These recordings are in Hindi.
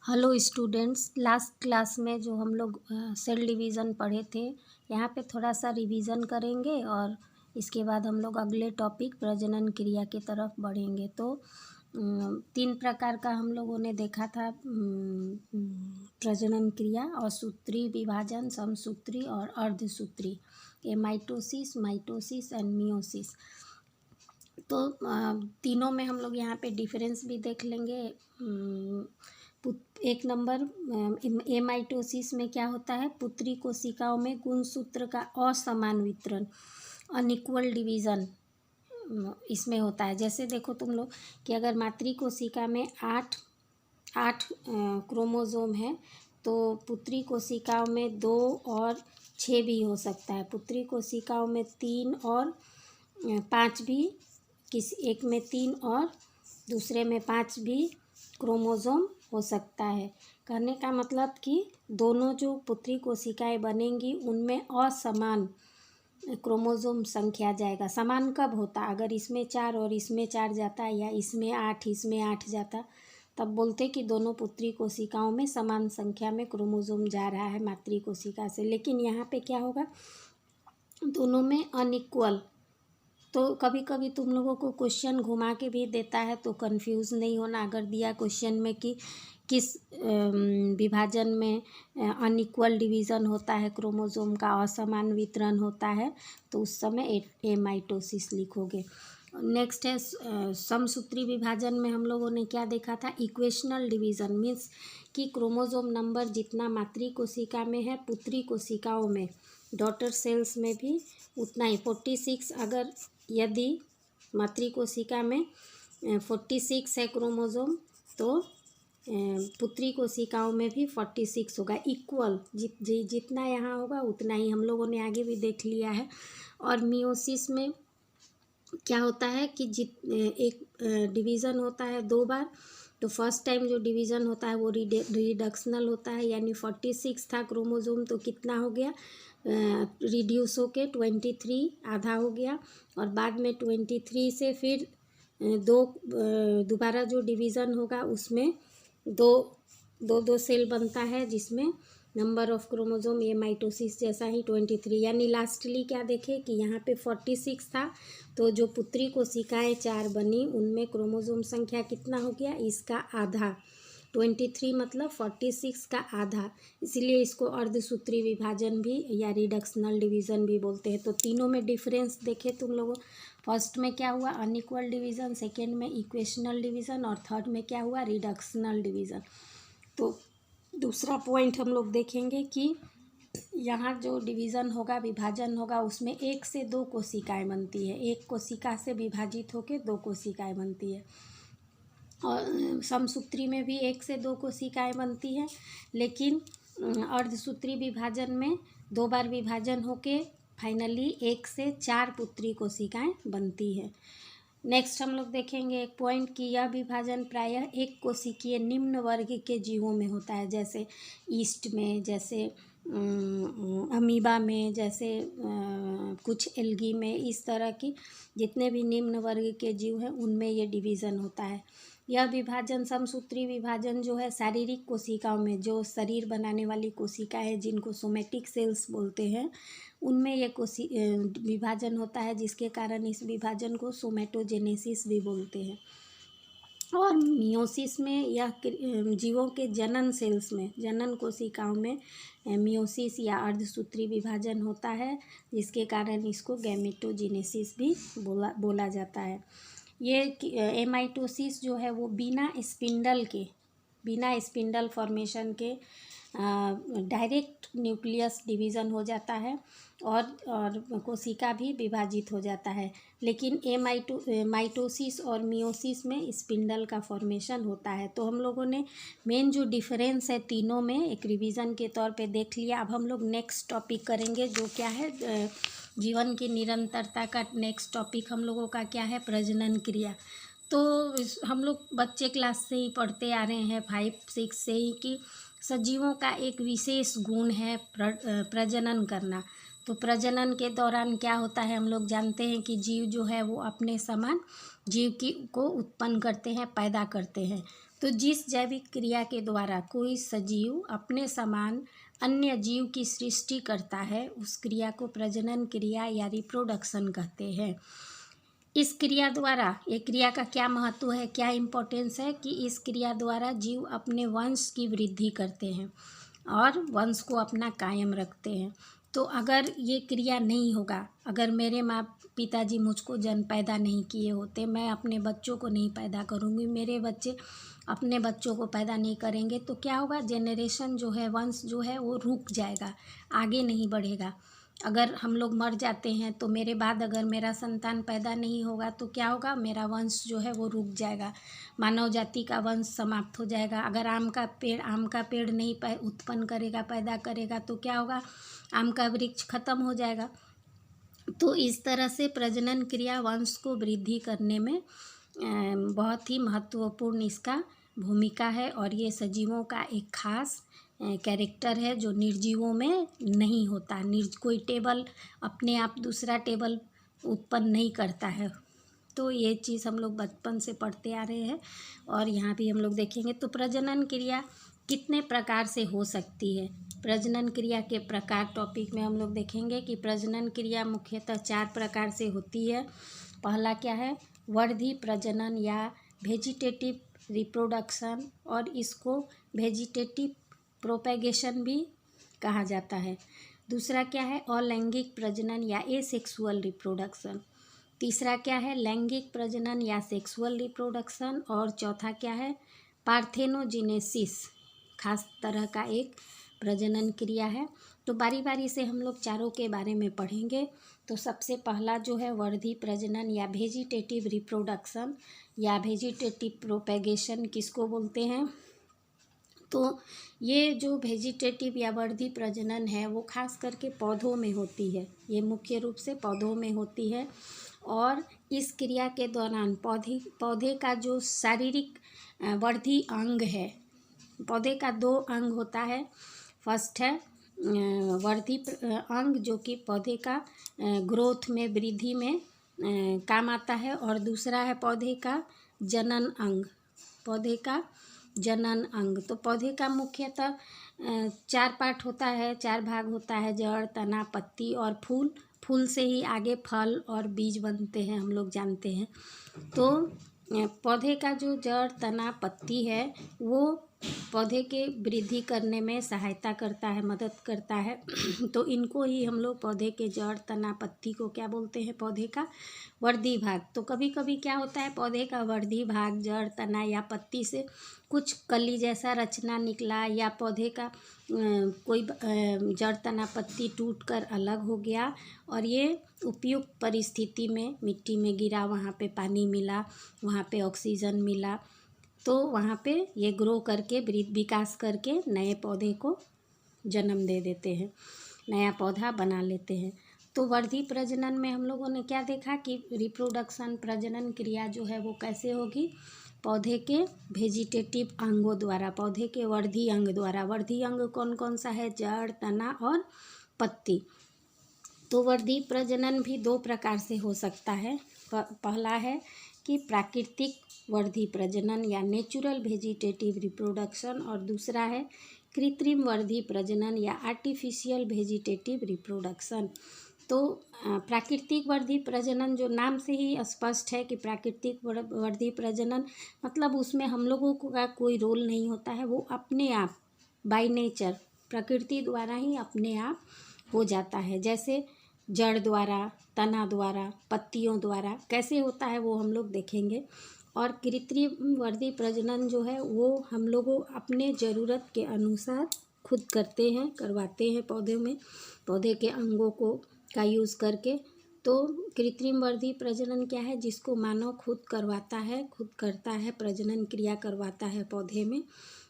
हेलो स्टूडेंट्स, लास्ट क्लास में जो हम लोग सेल डिवीज़न पढ़े थे, यहाँ पे थोड़ा सा रिवीजन करेंगे और इसके बाद हम लोग अगले टॉपिक प्रजनन क्रिया की तरफ बढ़ेंगे। तो 3 प्रकार का हम लोगों ने देखा था प्रजनन क्रिया, और सूत्री विभाजन, समसूत्री और अर्धसूत्री, ये माइटोसिस, माइटोसिस एंड मियोसिस। तो तीनों में हम लोग यहाँ पे डिफरेंस भी देख लेंगे। एक नंबर एमाइटोसिस में क्या होता है, पुत्री कोशिकाओं में गुणसूत्र का असमान वितरण, अनइक्वल डिवीज़न इसमें होता है। जैसे देखो तुम लोग कि अगर मातृ कोशिका में आठ क्रोमोसोम है, तो पुत्री कोशिकाओं में 2 और 6 भी हो सकता है। पुत्री कोशिकाओं में 3 और 5 भी, एक में 3 और दूसरे में 5 भी क्रोमोसोम हो सकता है। कहने का मतलब कि दोनों जो पुत्री कोशिकाएं बनेंगी उनमें असमान क्रोमोसोम संख्या जाएगा। समान कब होता, अगर इसमें 4 और इसमें 4 जाता, या इसमें 8 इसमें 8 जाता, तब बोलते कि दोनों पुत्री कोशिकाओं में समान संख्या में क्रोमोसोम जा रहा है मातृ कोशिका से। लेकिन यहाँ पे क्या होगा, दोनों में अनइक्वल। तो कभी कभी तुम लोगों को क्वेश्चन घुमा के भी देता है, तो कंफ्यूज नहीं होना। अगर दिया क्वेश्चन में कि किस विभाजन में अनइक्वल डिवीज़न होता है, क्रोमोसोम का असमान वितरण होता है, तो उस समय एमाइटोसिस लिखोगे। नेक्स्ट है समसूत्री विभाजन में हम लोगों ने क्या देखा था, इक्वेशनल डिवीज़न मीन्स कि क्रोमोसोम नंबर जितना मातृ कोशिका में है, पुत्री कोशिकाओं में, डॉटर सेल्स में भी उतना ही 46। अगर यदि मातृ कोशिका में 46 है क्रोमोसोम, तो पुत्री कोशिकाओं में भी 46 होगा, इक्वल। जितना यहाँ होगा उतना ही, हम लोगों ने आगे भी देख लिया है। और मियोसिस में क्या होता है कि एक डिवीज़न होता है 2 बार। तो फर्स्ट टाइम जो डिवीज़न होता है वो रिडक्शनल होता है, यानी 46 था क्रोमोसोम, तो कितना हो गया, रिड्यूस होके 23 आधा हो गया। और बाद में 23 से फिर दोबारा जो डिवीज़न होगा उसमें दो सेल बनता है, जिसमें नंबर ऑफ क्रोमोसोम ये माइटोसिस जैसा ही 23, यानी लास्टली क्या देखे कि यहाँ पे 46 था, तो जो पुत्री कोशिकाएं 4 बनी उनमें क्रोमोसोम संख्या कितना हो गया, इसका आधा। 23 मतलब 46 का आधा, इसीलिए इसको अर्धसूत्री विभाजन भी या रिडक्शनल डिवीज़न भी बोलते हैं। तो तीनों में डिफरेंस देखे तुम लोगों, फर्स्ट में क्या हुआ, अनइक्वल डिवीज़न, सेकेंड में इक्वेशनल डिवीज़न, और थर्ड में क्या हुआ, रिडक्शनल डिवीज़न। तो दूसरा पॉइंट हम लोग देखेंगे कि यहाँ जो डिवीज़न होगा, विभाजन होगा, उसमें 1 से 2 कोशिकाएं बनती है। एक कोशिका से विभाजित होकर 2 कोशिकाएं बनती है। और समसूत्री में भी 1 से 2 कोशिकाएं बनती हैं, लेकिन अर्धसूत्री विभाजन में 2 बार विभाजन होके फाइनली 1 से 4 पुत्री कोशिकाएं बनती है। नेक्स्ट हम लोग देखेंगे एक पॉइंट कि यह विभाजन प्रायः एक कोशिकीय निम्न वर्ग के जीवों में होता है, जैसे ईस्ट में, जैसे अमीबा में, जैसे कुछ एल्गी में, इस तरह की जितने भी निम्न वर्ग के जीव हैं उनमें ये डिवीज़न होता है। यह विभाजन, समसूत्री विभाजन जो है, शारीरिक कोशिकाओं में, जो शरीर बनाने वाली कोशिकाएं जिनको सोमेटिक सेल्स बोलते हैं, उनमें ये विभाजन होता है, जिसके कारण इस विभाजन को सोमेटोजेनेसिस भी बोलते हैं। और मियोसिस में यह जीवों के जनन सेल्स में, जनन कोशिकाओं में मियोसिस या अर्धसूत्री विभाजन होता है, जिसके कारण इसको गैमेटोजेनेसिस भी बोला जाता है। ये एमाइटोसिस जो है वो बिना स्पिंडल फॉर्मेशन के डायरेक्ट न्यूक्लियस डिवीज़न हो जाता है, और कोशिका भी विभाजित हो जाता है। लेकिन माइटोसिस और मियोसिस में स्पिंडल का फॉर्मेशन होता है। तो हम लोगों ने मेन जो डिफरेंस है तीनों में एक रिवीजन के तौर पे देख लिया। अब हम लोग नेक्स्ट टॉपिक करेंगे, जो क्या है, जीवन की निरंतरता का नेक्स्ट टॉपिक हम लोगों का क्या है, प्रजनन क्रिया। तो हम लोग बच्चे क्लास से ही पढ़ते आ रहे हैं, 5-6 से ही, कि सजीवों का एक विशेष गुण है प्रजनन करना। तो प्रजनन के दौरान क्या होता है, हम लोग जानते हैं कि जीव जो है वो अपने समान जीव को उत्पन्न करते हैं, पैदा करते हैं। तो जिस जैविक क्रिया के द्वारा कोई सजीव अपने समान अन्य जीव की सृष्टि करता है उस क्रिया को प्रजनन क्रिया या रिप्रोडक्शन कहते हैं। इस क्रिया द्वारा, ये क्रिया का क्या महत्व है, क्या इम्पोर्टेंस है कि इस क्रिया द्वारा जीव अपने वंश की वृद्धि करते हैं और वंश को अपना कायम रखते हैं। तो अगर ये क्रिया नहीं होगा, अगर मेरे माँ पिताजी मुझको जन्म पैदा नहीं किए होते, मैं अपने बच्चों को नहीं पैदा करूँगी, मेरे बच्चे अपने बच्चों को पैदा नहीं करेंगे, तो क्या होगा, जेनरेशन जो है, वंश जो है वो रुक जाएगा, आगे नहीं बढ़ेगा। अगर हम लोग मर जाते हैं तो मेरे बाद अगर मेरा संतान पैदा नहीं होगा तो क्या होगा, मेरा वंश जो है वो रुक जाएगा, मानव जाति का वंश समाप्त हो जाएगा। अगर आम का पेड़ नहीं उत्पन्न करेगा, पैदा करेगा, तो क्या होगा, आम का वृक्ष खत्म हो जाएगा। तो इस तरह से प्रजनन क्रिया वंश को वृद्धि करने में बहुत ही महत्वपूर्ण इसका भूमिका है और ये सजीवों का एक खास कैरेक्टर है जो निर्जीवों में नहीं होता। कोई टेबल अपने आप दूसरा टेबल उत्पन्न नहीं करता है। तो ये चीज़ हम लोग बचपन से पढ़ते आ रहे हैं और यहाँ भी हम लोग देखेंगे। तो प्रजनन क्रिया कितने प्रकार से हो सकती है, प्रजनन क्रिया के प्रकार टॉपिक में हम लोग देखेंगे कि प्रजनन क्रिया मुख्यतः 4 प्रकार से होती है। पहला क्या है, वर्धी प्रजनन या वेजिटेटिव रिप्रोडक्शन, और इसको वेजिटेटिव प्रोपेगेशन भी कहा जाता है। दूसरा क्या है, अलैंगिक प्रजनन या एसेक्सुअल रिप्रोडक्शन। तीसरा क्या है, लैंगिक प्रजनन या सेक्सुअल रिप्रोडक्शन। और चौथा क्या है, पार्थेनोजेनेसिस, खास तरह का एक प्रजनन क्रिया है। तो बारी बारी से हम लोग चारों के बारे में पढ़ेंगे। तो सबसे पहला जो है वर्धी प्रजनन या वेजिटेटिव रिप्रोडक्शन या वेजिटेटिव प्रोपेगेशन किसको बोलते हैं। तो ये जो वेजिटेटिव या वर्धी प्रजनन है वो खास करके पौधों में होती है, ये मुख्य रूप से पौधों में होती है। और इस क्रिया के दौरान पौधे का जो शारीरिक वर्धी अंग है, पौधे का 2 अंग होता है। फर्स्ट है वर्धी अंग जो कि पौधे का ग्रोथ में, वृद्धि में काम आता है, और दूसरा है पौधे का जनन अंग, पौधे का जनन अंग। तो पौधे का मुख्यतः 4 पार्ट होता है, 4 भाग होता है, जड़, तना, पत्ती और फूल। फूल से ही आगे फल और बीज बनते हैं, हम लोग जानते हैं। तो पौधे का जो जड़, तना, पत्ती है वो पौधे के वृद्धि करने में सहायता करता है, मदद करता है। तो इनको ही हम लोग पौधे के जड़, तना, पत्ती को क्या बोलते हैं, पौधे का वर्धी भाग। तो कभी कभी क्या होता है, पौधे का वर्धी भाग जड़, तना या पत्ती से कुछ कली जैसा रचना निकला, या पौधे का कोई जड़, तना, पत्ती टूटकर अलग हो गया और ये उपयुक्त परिस्थिति में मिट्टी में गिरा, वहाँ पे पानी मिला, वहाँ पे ऑक्सीजन मिला, तो वहाँ पे ये ग्रो करके विकास करके नए पौधे को जन्म दे देते हैं, नया पौधा बना लेते हैं। तो वर्धी प्रजनन में हम लोगों ने क्या देखा कि रिप्रोडक्शन, प्रजनन क्रिया जो है वो कैसे होगी, पौधे के वेजिटेटिव अंगों द्वारा, पौधे के वर्धी अंग द्वारा। वर्धी अंग कौन कौन सा है, जड़, तना और पत्ती। तो वर्धी प्रजनन भी 2 प्रकार से हो सकता है। पहला है कि प्राकृतिक वर्धी प्रजनन या नेचुरल वेजिटेटिव रिप्रोडक्शन, और दूसरा है कृत्रिम वर्धी प्रजनन या आर्टिफिशियल वेजिटेटिव रिप्रोडक्शन। तो प्राकृतिक वर्धी प्रजनन जो नाम से ही स्पष्ट है कि प्राकृतिक वर्धी प्रजनन मतलब उसमें हम लोगों का कोई रोल नहीं होता है, वो अपने आप बाय नेचर, प्रकृति द्वारा ही अपने आप हो जाता है। जैसे जड़ द्वारा, तना द्वारा, पत्तियों द्वारा कैसे होता है वो हम लोग देखेंगे। और कृत्रिम वर्धी प्रजनन जो है वो हम लोगों अपने ज़रूरत के अनुसार खुद करते हैं, करवाते हैं पौधों में, पौधे के अंगों का यूज़ करके। तो कृत्रिम वर्धी प्रजनन क्या है, जिसको मानव खुद करवाता है, खुद करता है, प्रजनन क्रिया करवाता है पौधे में,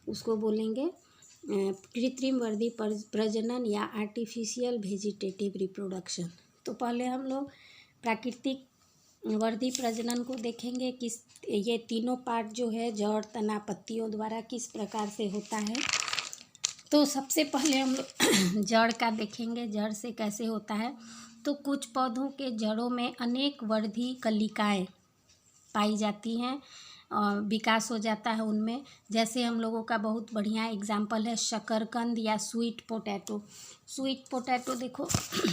उसको बोलेंगे कृत्रिम वर्धी प्रजनन या आर्टिफिशियल वेजिटेटिव रिप्रोडक्शन। तो पहले हम लोग प्राकृतिक वर्धी प्रजनन को देखेंगे कि ये तीनों पार्ट जो है जड़, तना, पत्तियों द्वारा किस प्रकार से होता है। तो सबसे पहले हम लोग जड़ का देखेंगे, जड़ से कैसे होता है। तो कुछ पौधों के जड़ों में अनेक वर्धी कलिकाएँ पाई जाती हैं, विकास हो जाता है उनमें। जैसे हम लोगों का बहुत बढ़िया एग्जाम्पल है शकरकंद या स्वीट पोटैटो। स्वीट पोटैटो देखो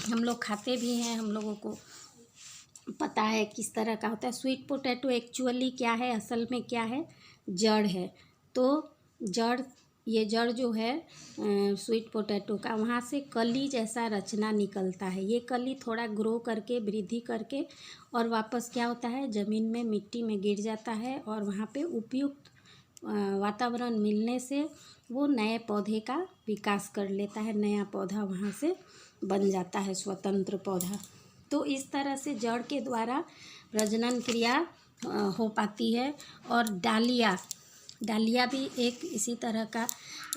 हम लोग खाते भी हैं, हम लोगों को पता है किस तरह का होता है। स्वीट पोटैटो एक्चुअली क्या है, असल में क्या है, जड़ है। तो ये जड़ जो है स्वीट पोटैटो का, वहाँ से कली जैसा रचना निकलता है। ये कली थोड़ा ग्रो करके, वृद्धि करके और वापस क्या होता है, ज़मीन में, मिट्टी में गिर जाता है और वहाँ पे उपयुक्त वातावरण मिलने से वो नए पौधे का विकास कर लेता है, नया पौधा वहाँ से बन जाता है, स्वतंत्र पौधा। तो इस तरह से जड़ के द्वारा प्रजनन क्रिया हो पाती है। और डालिया भी एक इसी तरह का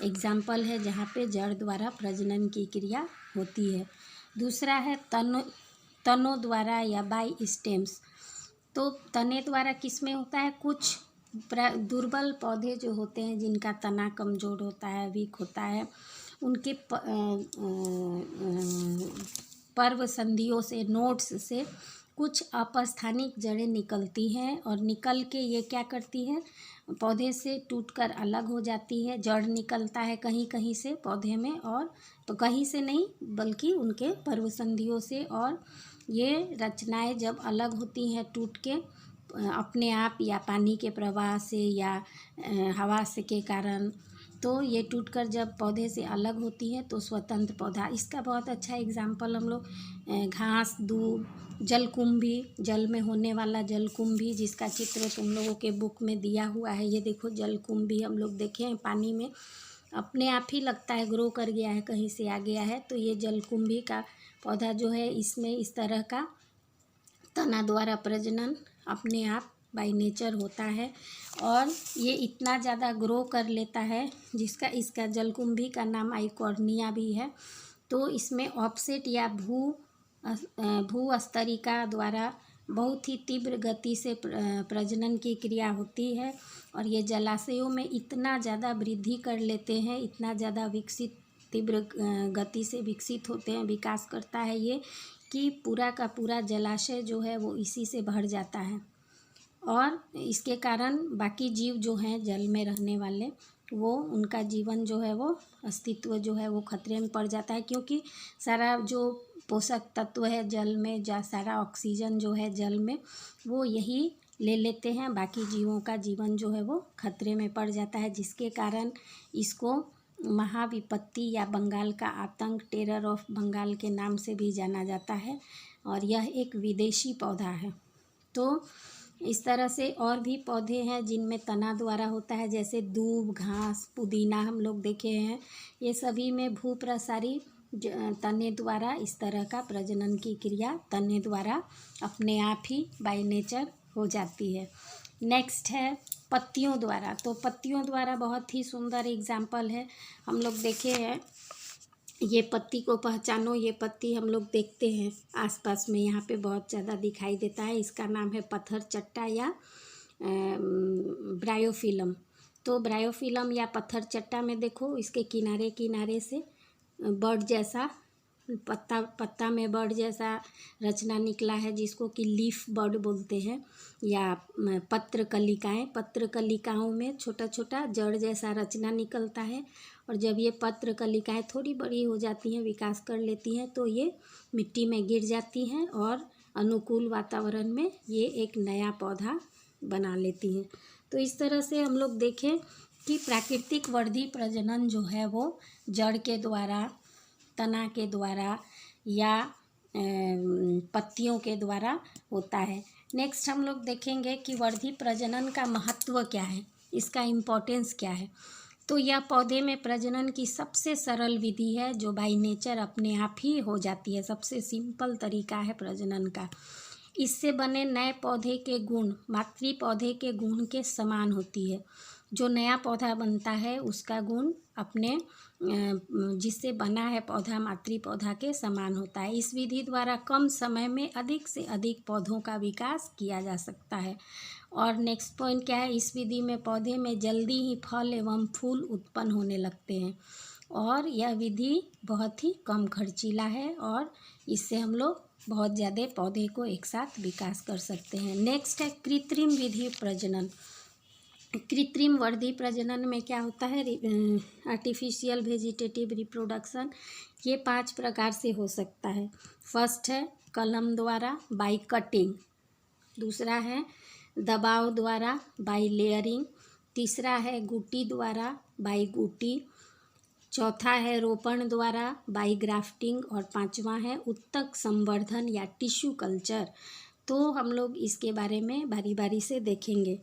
एग्जाम्पल है जहाँ पे जड़ द्वारा प्रजनन की क्रिया होती है। दूसरा है तनों द्वारा या बाई स्टेम्स। तो तने द्वारा किस में होता है, कुछ दुर्बल पौधे जो होते हैं जिनका तना कमज़ोर होता है, वीक होता है, उनके पर्व संधियों से, नोड्स से कुछ अपस्थानिक जड़ें निकलती हैं और निकल के ये क्या करती हैं, पौधे से टूटकर अलग हो जाती है। जड़ निकलता है कहीं कहीं से पौधे में, और तो कहीं से नहीं बल्कि उनके पर्व संधियों से। और ये रचनाएं जब अलग होती हैं टूट के अपने आप, या पानी के प्रवाह से या हवा से के कारण, तो ये टूटकर जब पौधे से अलग होती है तो स्वतंत्र पौधा। इसका बहुत अच्छा एग्जाम्पल हम लोग घास, दूब, जलकुंभी, जल में होने वाला जलकुंभी जिसका चित्र तुम लोगों के बुक में दिया हुआ है। ये देखो जलकुंभी हम लोग देखे हैं, पानी में अपने आप ही लगता है ग्रो कर गया है, कहीं से आ गया है। तो ये जलकुंभी का पौधा जो है, इसमें इस तरह का तना द्वारा प्रजनन अपने आप बाय नेचर होता है और ये इतना ज़्यादा ग्रो कर लेता है इसका जलकुंभी का नाम आइकॉर्निया भी है। तो इसमें ऑफसेट या भू स्तरिका द्वारा बहुत ही तीव्र गति से प्रजनन की क्रिया होती है और ये जलाशयों में इतना ज़्यादा वृद्धि कर लेते हैं, इतना ज़्यादा विकसित, तीव्र गति से विकसित होते हैं, विकास करता है ये, कि पूरा का पूरा जलाशय जो है वो इसी से भर जाता है। और इसके कारण बाकी जीव जो हैं जल में रहने वाले, वो उनका जीवन जो है, वो अस्तित्व जो है वो खतरे में पड़ जाता है, क्योंकि सारा जो पोषक तत्व है जल में, सारा ऑक्सीजन जो है जल में, वो यही ले लेते हैं। बाकी जीवों का जीवन जो है वो खतरे में पड़ जाता है, जिसके कारण इसको महाविपत्ति या बंगाल का आतंक, टेरर ऑफ बंगाल के नाम से भी जाना जाता है। और यह एक विदेशी पौधा है। तो इस तरह से और भी पौधे हैं जिनमें तना द्वारा होता है, जैसे दूब, घास, पुदीना हम लोग देखे हैं। ये सभी में भूप्रसारी तने द्वारा इस तरह का प्रजनन की क्रिया तने द्वारा अपने आप ही बाय नेचर हो जाती है। नेक्स्ट है पत्तियों द्वारा। तो पत्तियों द्वारा बहुत ही सुंदर एग्जाम्पल है, हम लोग देखे हैं। ये पत्ती को पहचानो, ये पत्ती हम लोग देखते हैं आसपास में, यहाँ पे बहुत ज़्यादा दिखाई देता है। इसका नाम है पत्थर चट्टा या ब्रायोफिलम। तो ब्रायोफिलम या पत्थर चट्टा में देखो, इसके किनारे किनारे से बर्ड जैसा पत्ता में बर्ड जैसा रचना निकला है, जिसको कि लीफ बर्ड बोलते हैं, या पत्र कलिकाओं में छोटा छोटा जड़ जैसा रचना निकलता है। और जब ये पत्र कलिकाएँ थोड़ी बड़ी हो जाती हैं, विकास कर लेती हैं, तो ये मिट्टी में गिर जाती हैं और अनुकूल वातावरण में ये एक नया पौधा बना लेती हैं। तो इस तरह से हम लोग देखें कि प्राकृतिक वर्धी प्रजनन जो है वो जड़ के द्वारा, तना के द्वारा या पत्तियों के द्वारा होता है। नेक्स्ट हम लोग देखेंगे कि वर्धी प्रजनन का महत्व क्या है, इसका इम्पोर्टेंस क्या है। तो यह पौधे में प्रजनन की सबसे सरल विधि है, जो बाय नेचर अपने आप ही हो जाती है। सबसे सिंपल तरीका है प्रजनन का। इससे बने नए पौधे के गुण मातृ पौधे के गुण के समान होती है। जो नया पौधा बनता है उसका गुण अपने जिससे बना है पौधा, मातृ पौधा के समान होता है। इस विधि द्वारा कम समय में अधिक से अधिक पौधों का विकास किया जा सकता है। और नेक्स्ट पॉइंट क्या है, इस विधि में पौधे में जल्दी ही फल एवं फूल उत्पन्न होने लगते हैं और यह विधि बहुत ही कम खर्चीला है और इससे हम लोग बहुत ज़्यादा पौधे को एक साथ विकास कर सकते हैं। नेक्स्ट है कृत्रिम विधि प्रजनन। कृत्रिम वर्धी प्रजनन में क्या होता है, आर्टिफिशियल वेजिटेटिव रिप्रोडक्शन, ये 5 प्रकार से हो सकता है। फर्स्ट है कलम द्वारा बाई कटिंग, दूसरा है दबाव द्वारा बाई लेयरिंग, तीसरा है गुटी द्वारा बाई गुटी, चौथा है रोपण द्वारा बाई ग्राफ्टिंग और पांचवा है उत्तक संवर्धन या टिश्यू कल्चर। तो हम लोग इसके बारे में बारी बारी से देखेंगे।